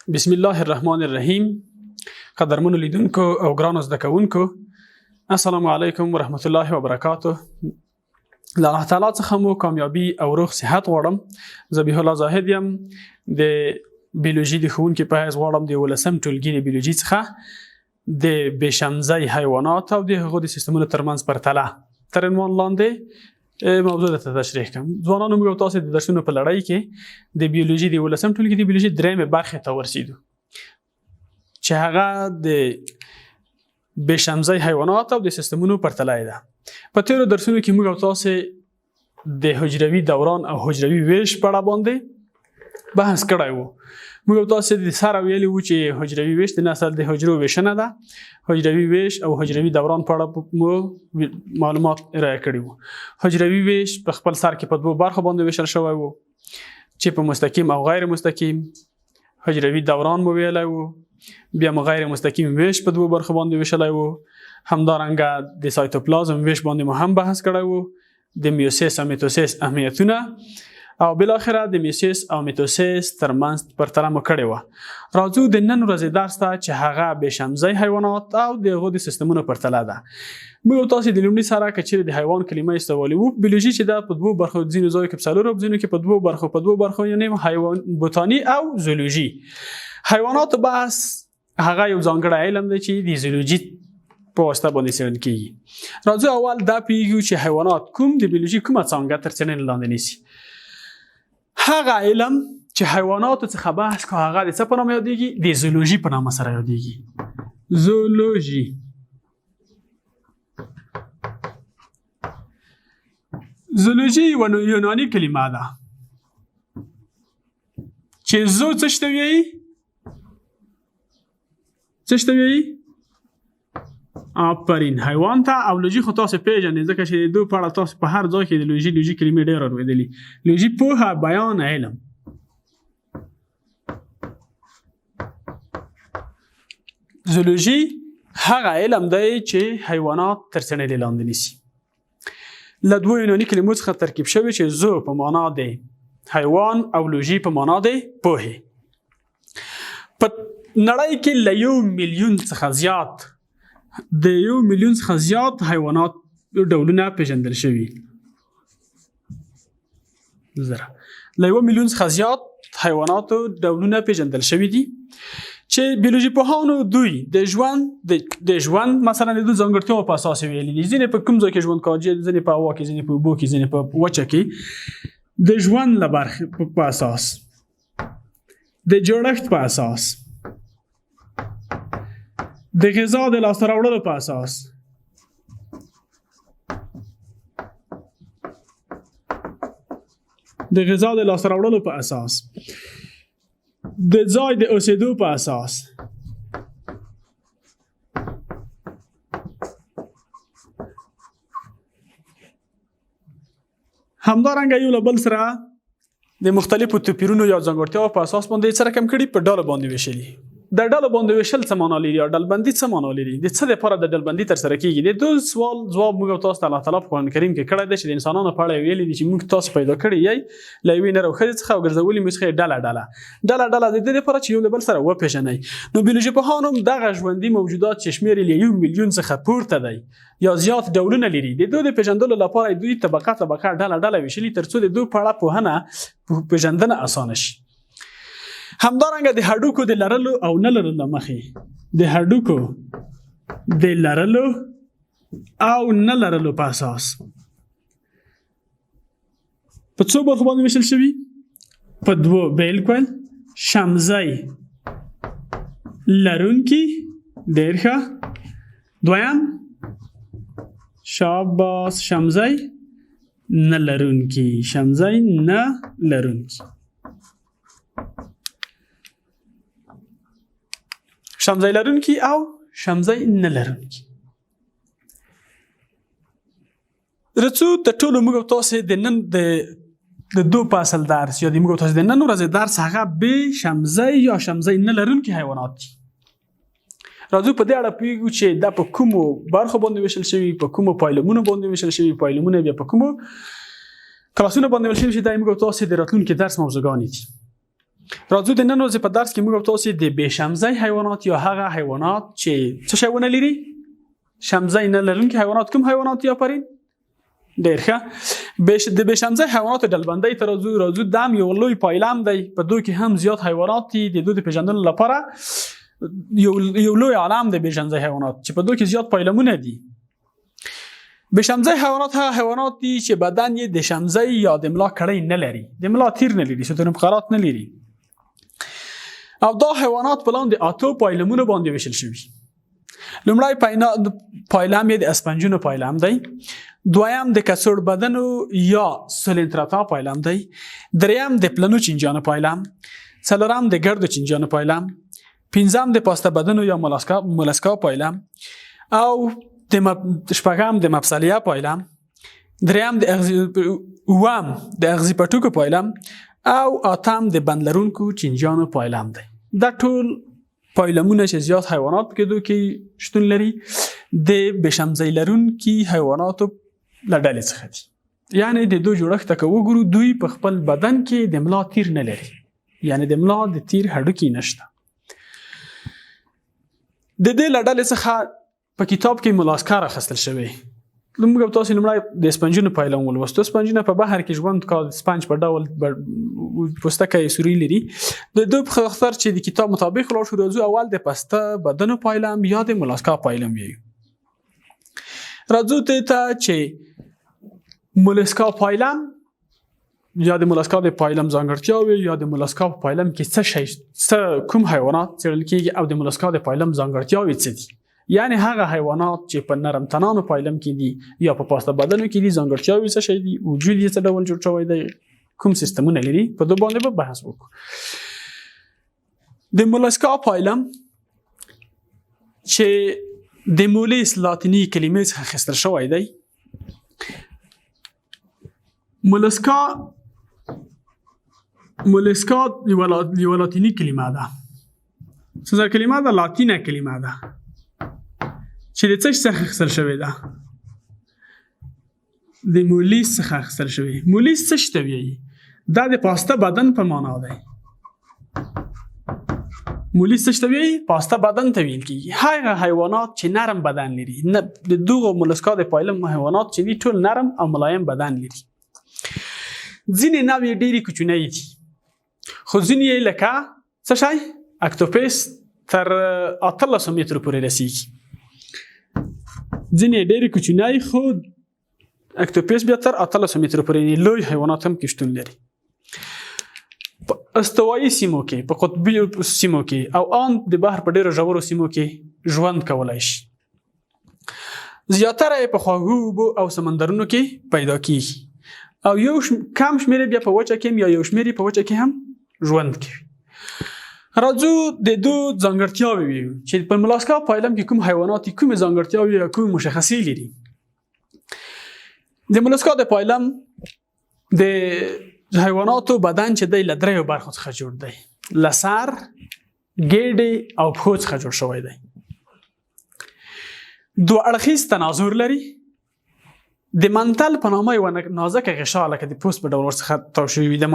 بسم الله الرحمن الرحیم. قدرمنو لیدونکو او ګرانو زده کوونکو، السلام علیکم ورحمت الله وبرکاته. له الله تعالی څخه مو کامیابی او روغ صحت غواړم. ذبیح الله زاهد یم، د بیولوژي د ښوونکي په حیث غواړم د 11م ټولګي د بیولوژي څخه د بېشمزۍ حیوانات او د هغو د سیستمونو ترمنځ پرتله تر عنوان لاندې موضوع درته تشریح کوم. ځوانانو، موږ او تاسو د درسونو په لړۍ کې د بیولوژي د 11م ټولګي د بیولوژي درېیمې برخې ته ورسېدو، چې هغه د بېشمزۍ حیوانات او د سیستمونو پرتله ده. په تېرو درسونو کې موږ او تاسو د حجروي دوران او حجروي ویش په اړه باندې بحث کړی وو. موږ او تاسو د سره ویلي وو چې حجروي ویش د نسل د حجرو ویشنه ده. حجروي ویش او حجروي دوران په اړه مو معلومات ارائه کړي وو. حجروي ویش په خپل سر کې په دوو برخو باندې ویشل شوی وو، چې په مستقیم او غیر مستقیم. حجروي دوران مو ویلی وو، بیا مو غیر مستقیم ویش په دوو برخو باندې ویشلی وو. همدارنګه د سایتوپلازم ویش باندې مو هم بحث کړی وو، د میوسیس او میتوسیس اهمیتونه، او بالاخره د میوسیس او میتوسیس ترمنځ پرتله مو کړې وه. راځو د نن ورځې درس ته، چې هغه بېشمزۍ حیوانات او د هغو د سیستمونو پرتله ده. موږ او تاسو د لومړي سره که چیرې د حیوان کلمه استوالي وو، بیولوژي چې ده په دوو برخو، ځینو ځایو کې په څلورو، ځینو کې په دوو برخو یعنې حیوان بوتاني او زولوژي. حیواناتو بحث هغه یو ځانګړی علم دی چې د زولوژي په واسطه باندې څېړل کېږي. راځو اول دا پوهېږو چې حیوانات کوم د بیولوژي کومه څانګه تر څېړنې لاندې نیسي. هغه علم چې حیواناتو څخه بحث کو، هغه د څه په نامه یادېږي؟ د زولوژي په نامه سره یادېږي. زولوژي. زولوژي یوه یوناني کلمه ده چې زو څه شته وایي؟ څه شته وایي؟ آفرین، حیوان ته. او لوژي خو تاسو پیژنئ، ځکه چې د دوی په اړه تاسو په هر ځای کې د لوژي کلمې ډېر اورېدلي. لوژي پوهه، بیان، علم. زولوژي هغه علم دی چې حیوانات تر څېړنې لاندې نیسي. له دوو یوناني کلمو څخه ترکیب شوی، چې زو په معنا دی حیوان او لوژي په معنا دی پوهې. په نړۍ کې له 1 میلیون څخه زیات حیوانات ډولونه پیژندل شوي. له 1 میلیون څخه زیات حیواناتو ډولونه پیژندل شوي دي، چې بیولوژي پوهانو دوی د ژوند مثلا د دوی ځانګړتیاو په اساس ویلي دي. ځینې په کوم ځای کې ژوند کوي، ځینې په هوا کې، ځینې په اوبو کې، ځینې په وچه کې. د ژوند له برخې په اساس، د جوړښت په اساس، د غذا د لاسته راوړلو په اساس، د ځای د اوسېدو په اساس، همدارنګه یو له بل سره د مختلفو توپیرونو یا ځانګړتیاو په اساس باندې سره کم کړي، په ډلو باندې ویشلي. د ډلو باندې ویشل څه معنا لري، او ډلبندي څه معنا لري؟ د څه لپاره د ډلبندي ترسره کېږي؟ د دې سوال جواب موږ او تاسو ته الله تعالی په قرآن کریم کې کړی دی، چې د انسانانو په اړه ویلي دي چې موږ تاسو پیدا کړي یې له یوې نر او ښځې څخه، او ګرځولي مو څخه ډله د دې لپاره چې یو له بل سره وپېژنئ. نو بیولوژي پوهانو دغه ژوندي موجودات چې شمېر یې له 1 میلیون څخه پورته دی یا زیات ډولونه لري، د دوی د پېژندلو لپاره دوی طبقه ډله ویشلي، تر څو د دوی په اړه پوهنه پېژندنه اسانه شي. همدارنګه د هډوکو د لرلو او نه لرلو مخې، د هډوکو د لرلو او نه لرلو په اساس په څو برخو باندې ویشل شوي؟ په دوو. بالکل، شمزۍ لرونکي، ډېر ښه. دویم، شاباس، شمزۍ نه لرونکي. شمزۍ لرونکي او شمزۍ نه لرونکي. رڅو د ټولو موږ او تاسو د نن د دو فصل درس یا د موږ او تاسو د نن ورځې درس هغه بېشمزۍ یا شمزۍ نه لرونکي حیوانات دي. راځو په دې اړه پوهېږو چې دا په کومو برخو باندې ویشل شوي، په کومو پایلومونو باندې ویشل شوي، پایلومونه بیا په کومو کلاسونو باندې ویشل شوي، چې دا موږ او تاسو د راتلونکي درس موضوعګانې دي. راځو د نن ورځې په درس کې موږ تاسو د بې شمزۍ حیوانات یا هغه حیوانات چې څه شی ونه لري، شمزۍ نه لرونکي حیوانات کوم حیوانات یا پرین؟ ډېر ښه. د بې شمزۍ حیواناتو ډلبندۍ ته راځو. دا هم یو لوی پایلم دی، په دوی کې هم زیات حیوانات دي. د دوی د پېژندلو لپاره یو لوی عالم د بې شمزۍ حیوانات چې په دوی کې زیات پایلمونه دي. بې شمزۍ حیوانات هغه حیوانات دي چې بدن یې د شمزۍ یا د ملا کړۍ نه لري، د ملا تیر نه لري، ستون فقرات نه لري. او دا حیوانات په لاندې 8 پایلمونو باندې ویشل شوي. لومړی پایلم یې د اسپنجونو پایلم دی، دویم د کڅوړ بدنو یا سلنتراتا پایلم دی، دریم د پلنو چینجیانو پایلم، څلورم د ګردو چینجیانو پایلم، پنځم د پاسته بدنو یا مولسکا پایلم، او شپږم د مفصلیه پایلم، دریم اووم د اغزي پټوکو پایلم، او اتم د بند لرونکو چینجیانو پایلم دی. دا ټول پایلمونه چې زیات حیوانات په کې دوی کې شتون لري د بې شمزۍ لرونکي حیواناتو له ډلې څخه دي. یعنی د دوی جوړښت ته که وګورو، دوی په خپل بدن کې د ملا تیر نه لري، یعنی د ملا د تیر هډوکي نشته. د دې له ډلې څخه په کتاب کې مولاسکا راخیستل شوی. موږ تاسو لومړی د اسپنجونو پایلم ولوستو. اسپنجونه په بحر کې ژوند کوي، اسپنج په ډول پوستکی سوري لري. د دوی په خاطر چې د کتاب مطابق لاړ شو، راځو اول د پسته بدنو پایلم یا د مولاسکا پایلم ویو. راځو ته چې مولاسکا پایلم یا د مولاسکا د پایلم ځانګړتیاوې یا د مولاسکا په پایلم کې څه کوم حیوانات څیړل کیږي او د مولاسکا د پایلم ځانګړتیاوې څه دي. یعنی هغه حیوانات چې په نرم تنانو پایلم کې دي یا په پاسته بدنو کې دي، ځانګړتیاوې څه شی دي، وجود یې څه ډول جوړ شوی دی، کوم سیستمونه لري، په دوی باندې به بحث وکړو. د مولاسکا پایلم چې د مولس لاتینی کلمې څخه اخیستل شوی دی. مولاسکا یوه لاتینی کلمه ده، څه کلمه ده؟ لاتینه کلمه ده چې د څه څخه اخیستل شوې ده؟ د مولیس څخه اخیستل شوې. مولیس څه ته وایي؟ دا د پاسته بدن په معنا دی. مولیس څه ته وایي؟ پاسته بدن ته ویل کېږي. هغه حیوانات چې نرم بدن لري، د دغو مولاسکا د پایلم حیوانات چې دي ټول نرم او ملایم بدن لري. ځینې نوع یې ډېرې کوچنۍ دي، خو ځینې یې لکه څه شی؟ اکتوپس تر 18 مترو پورې رسیږي. ځینې ډېرې کوچنۍ، خو اکتوپس بیا تر 18 مترو پورې لوی حیوانات هم کې شتون لري. په استوایي سیمو کې، په قطبي سیمو کې او ان د بحر په ډېرو ژورو سیمو کې ژوند کولی شي. زیاتره یې په خواږو اوبو او سمندرونو کې پیدا کېږي او یو کم شمېر بیا په وچه کې یا یو شمېر په وچه کې هم ژوند کوي. راځو د دو ځانګړتیاوې ویو چې په مولاسکا پایلم کې کوم حیوانات کومې ځانګړتیاوې یا کومې مشخصې لري. د مولاسکا د پایلم د حیواناتو بدن چې دی له دریو برخو څخه جوړ دی، له سر، ګېډې او پښو څخه جوړ شوی دی. دوه اړخیز تناظر لري. د منتل په نامه یوه نازکه غشا لکه د پوست په ډول ورڅخه تاو شوي، د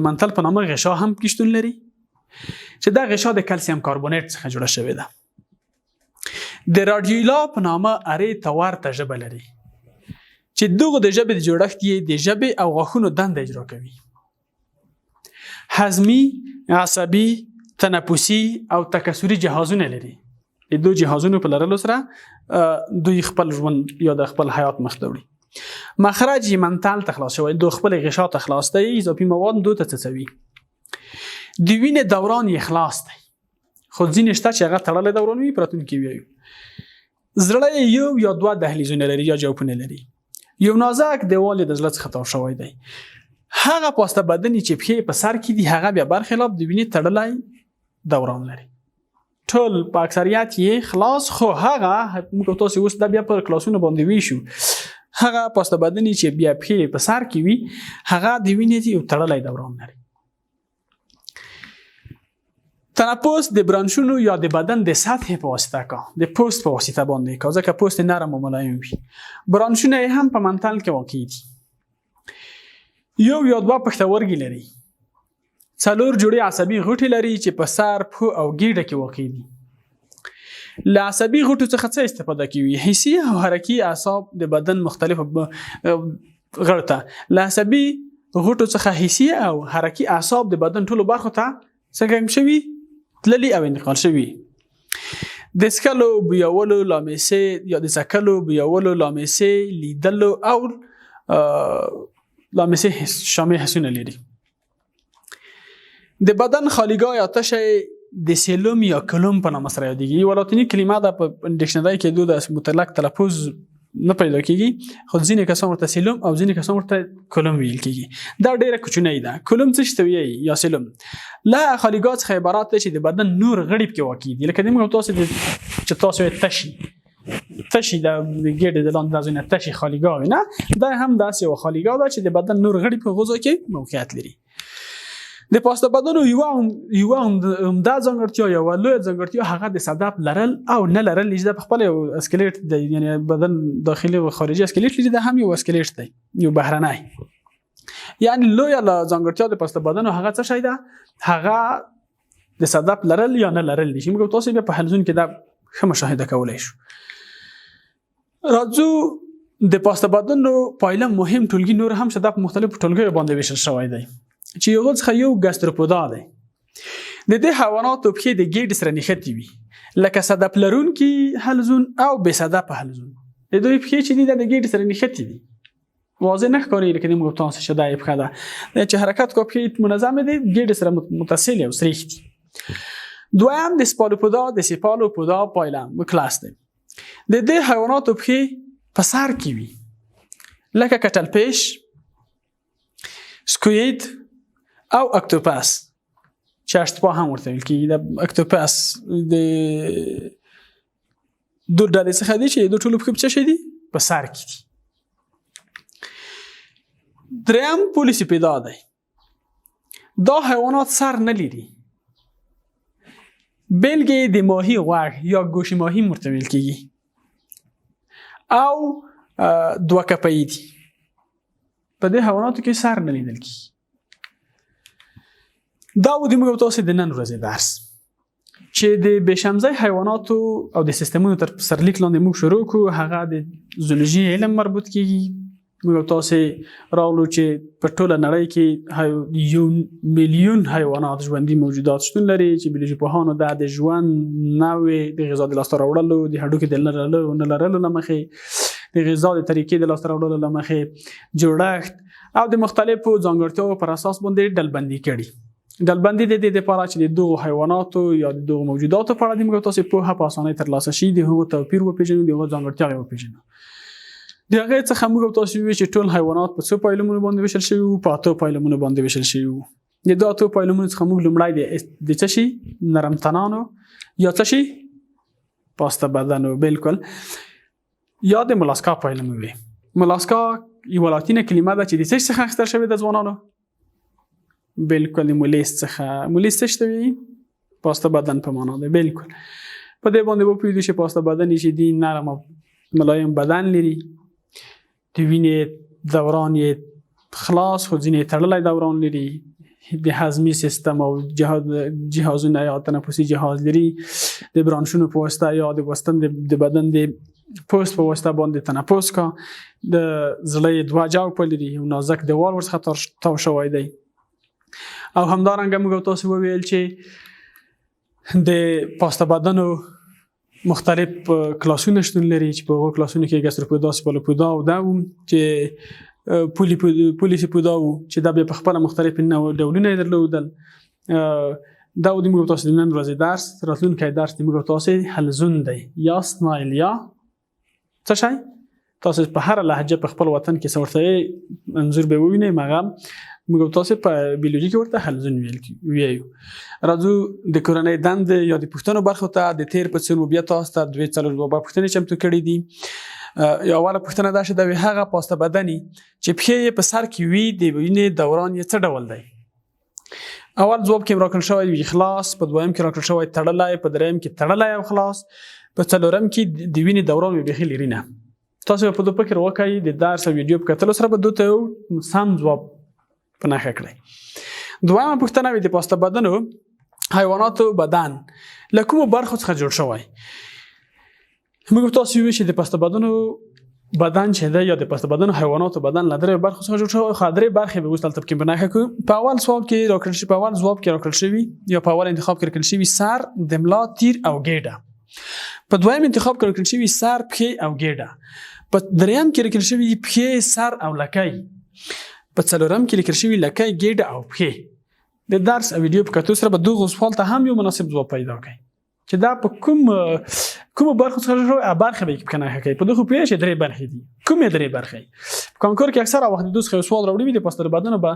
منتل په نامه غشا هم کې شتون لري چې دا غشا د کلسیم کاربونیټ څخه جوړه شوې ده. د راډیولا په نامه ارې ته ورته ژبه لري چې دغه د ژبې د جوړښت یې د ژبې او غاښونو دنده اجرا کوي. هضمي، عصبي، تنفسي او تکثري جهازونه لري. د دو جهازونو په لرلو سره دوی خپل ژوند یا د خپل حیات مخ ته وړي. مخرج یې منتل ته خلاص شوی، دو خپل غشا ته خلاص دی، اضافي مواد دو ته څڅوي. د وینې دوران یې خلاص دی، خو ځینې شته چې هغه تړلی دوران وي. پراتونکي ویو زړه یې یو یا دوه دهلیزونه لري یا جوفونه لري. یو نازک دیوال یې د زړه څخه تاو شوی دی. هغه پاسته بدن چې پښې په سر کې دي، هغه بیا برخلاف د وینې تړلی دوران لري. ټول په اکثریت یې خلاص، خو هغه موږ تاسو اوس دا بیا پر کلاسونو باندې ویشو، هغه پاسته بدن چې بیا پښې په سر کې وي، هغه د وینې یو تړلی دوران لري. تنفس د برانشونو یا د بدن د سطح په واسطه کا، د پوست په واسطه باندې کا، ځکه پوست نرم او ملایم وي. برانشونه هم په منتل کې واقع دي. یو یا دوه پښتورګي لري. څلور جوړې عصبي غوټې لري چې په سر، پښو او ګیډه کې واقع دي. له عصبي غوټو څخه څه استفاده کوي؟ حسي او حرکي اعصاب د بدن مختلف غړو ته له عصبي غوټو څخه حسي او حرکي اعصاب د بدن ټولو برخو ته څنګه شوي تللي او انتقال شوي. د څکلو، بویولو، لامسې یا د څکلو، بویولو، لامسې، لیدلو او لامسې شامل حسونه لري. د بدن خالیګاه یا تشه د سیلوم یا کلوم په نامه سره یادیږي. یوه لاتیني کلمه ده، په ډکشنري کې د مطلق تلفظ نه پیدا کیږي، خو ځینې کسان ورته سیلوم او ځینې کسان ورته کلوم ویل کیږي. دا ډیره کوچنۍ ده. کلوم څه شته وایي یا سیلوم له خالیګاه څخه عبارت دی چې د بدن نور غړي پکې واقع دي. لکه موږ تاسو چې تاسو تشي د ګیډې د لاندې ځای نه تشي خالیګاه وي، نه دا هم داسې یوه خالیګاه ده چې د بدن نور غړي په غوزو کې موقعیت لري. د پاسته بدن یوه عمده ځانګړتیا، یوه لویه ځانګړتیا هغه د صدف لرل او نه لرل. چې په خپل یو اسکلیټ دی، یعنی بدن داخلي او خارجي اسکلیټ لري، دا هم یو اسکلیټ دی، یو بهرنی. یعنی لویه ځانګړتیا د پاسته بدن هغه څه شی ده؟ هغه د صدف لرل یا نه لرل دي، چې موږ تاسو بیا په حلزون کې دا ښه مشاهده کولی شو. راځو د پاسته بدن پایله مهم ټولګي نور هم شته په مختلفو ټولګیو باندې ویشل شوی دی، چې یو څخه یو ګاستروپودا دی. د دې حیواناتو پښې د ګیډې سره نښتې وي، لکه صدف لرونکي حلزون او بې صدفه حلزون. د دوی پښې چې دي د ګیډې سره نښتې دي، واضح نه ښکاري، لکه موږ تاسو چې دا یې پښه ده چې حرکت کوي، پښې منظمې دي، ګیډې سره متصل او سریح دي. دویم د سپالوپودا د سیپالوپودا پایله کلاس دی. د دې حیواناتو پښې په سر کې وي، لکه کټلپیش، سکوید او اکتوپاس، چې اشتپا هم ورته ویل کېږي. د اکتوپاس د دو ډلې څخه دي چې د ټولو پښې په څه شي دي؟ په سر کې دي. دریم پولیسیپیدا دی. دا حیوانات سر نه لري، بلکې د ماهي غوږ یا ګوشې ماهي ورته ویل کېږي او دوه کپه‌ای دي. په دې حیواناتو کې سر نه لیدل کېږي. دا و د موږ تاسو د نن ورځې درس، چې د بېشمزۍ حیواناتو او د سیستمونو تر سرلیک لاندې موږ شروع کړو. هغه د زولوژي علم مربوط کېږي. موږ تاسو راغلو چې په ټوله نړۍ کې 1 میلیون حیوانات ژوندي موجودات شتون لري، چې بیولوژي پوهانو د ژوند نوع د غذا د لاسته راوړلو، د هډوکو د نه لرلو له مخې، د غذا د طریقې د لاسته راوړلو له مخې، جوړښت او د مختلفو ځانګړتیاو پر اساس باندې ډلبندي کړي. ډلبندي د دې لپاره چې د دغو حیواناتو یا د دغو موجوداتو په اړه د موږ تاسو پوهه په اسانۍ ترلاسه شي، د هغو توپیر وپېژنو، د هغو ځانګړتیاوې وپېژنو. د هغې څخه موږ تاسو ووایو چې ټول حیوانات په څو پایلومونو باندې ویشل شوي وو؟ په 8 پایلومونو باندې ویشل شوي وو. د دې 8 پایلومونو څخه موږ لومړی د څه شي؟ نرم تنانو یا څه شي؟ پاسته بدنو، بالکل، یا د ملاسکا پایلوم وي. ملاسکا یوه لاتینه کلمه ده چې د څه څخه اخیستل شوې ده ځوانانو؟ بالکل د مولیس څخه. مولیس څه شته وي؟ پاسته بدن په معنا ده. بالکل په دې باندې وپوهېدو چې پاسته بدن چې دي نرم او ملایم بدن لري، د وینې دوران یې خلاص خو ځینې تړلی دوران لري، د هضمي سیستم او جهازونه یا تنفسي جهاز لري، د برانشونو په واسطه یا د وستن د بدن د پوست په واسطه باندې تنفس کا، د زړه 2 جوف لري، یو نازک دیوال ورڅخه تاو شوی دی. او همدارنګه موږ تاسو وویل چې د پاسته بدنو مختلف کلاسونه شتون لري، چې په هغو کلاسونو کې ګاستروپودا، سپالوپودا او دا چې پولیسیپودا و، چې دا بیا په خپله مختلف ډولونه یې درلودل. دا د موږ تاسو د نن ورځې درس. راتلونکی درس د موږ تاسو حلزون دی یا سنایل یا څه شی؟ تاسو په هره لهجه په خپل وطن کې څه ورته انځور به ووینئ، مګر موږ تاسو په بیولوژي کې ورته حلزون ویایو. راځو د کورنۍ دندې یا د پوښتنو برخو ته د تیر په څېر مو بیا تاسو ته 2 پوښتنې چمتو کړي دي. اوله پوښتنه دا چې د هغه پاسته بدني چې پښې یې په سر کې وي، د وینې دوران یې څه ډول دی؟ اول جواب کې راکړل شوی وي خلاص، په دویم کې راکړل شوی تړلی، په دریم کې تړلی او خلاص، په څلورم کې د وینې دوران وي بیخي لري نه. تاسو په دوه فکر وکړئ، د درس او ویډیو په کتلو سره به دوی ته سم ځواب په نښه کړئ. دویمه پوښتنه وي د پاسته بدنو حیواناتو بدن له کومو برخو څخه جوړ شوی. موږ تاسو ویل چې د پاسته بدنو بدن چې دی یا د پاسته بدنو حیواناتو بدن له درې برخو څخه جوړ شوی. خو درې برخې به اوس دلته کې بناخه کوو. په اول سوال کې راکړل شي، په اول ځواب کې راکړل شوی یا په اول انتخاب کې راکړل شوی سر، د ملا، تیر او ګیډه. په دویم انتخاب کې راکړل شوی سر، پښې او ګیډه. په دریم کې راکړل شوی پښې، سر او لکۍ. په څلورم کې لیکل شوی لکۍ، ګیډه او پښې. د درس او ویډیو په کتو سره به دغه سوال ته هم یو مناسب ځواب پیدا کړئ چې دا په کوم برخه څخه جوړ برخه به کې کنه کوي. په دغه پیښه چې درې برخې دي. کومې درې برخې؟ په کانکور کې اکثره وخت د دوه سوال راوړي وي د پاسته بدن به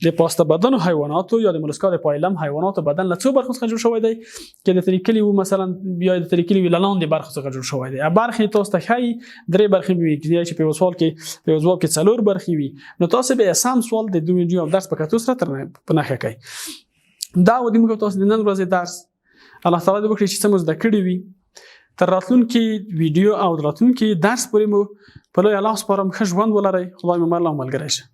د پاسته بدن حیواناتو یا د مولسکا د پایلم حیواناتو بدن له څو برخو څخه جوړ شوی دی چې د تریکلی و مثلا بیا د تریکلی لاندې برخه څخه جوړ شوی دی. برخې تاسو ته ښایي درې برخې وي چې په سوال کې په ځواب کې څلور برخې وي. نو تاسو به سم سوال د دوه ویډیو درس په کتو سره تر په نخښه کوي. دا و دې موږ تاسو د نن ورځې درس الله تعالی دې وکړي چې څه مو زده کړي وي. تر راتلونکي ویډیو او راتلونکي درس پورې مو په لوی الله سپارم. ښه ژوند ولرئ. خدای مو مل او ملګری شه.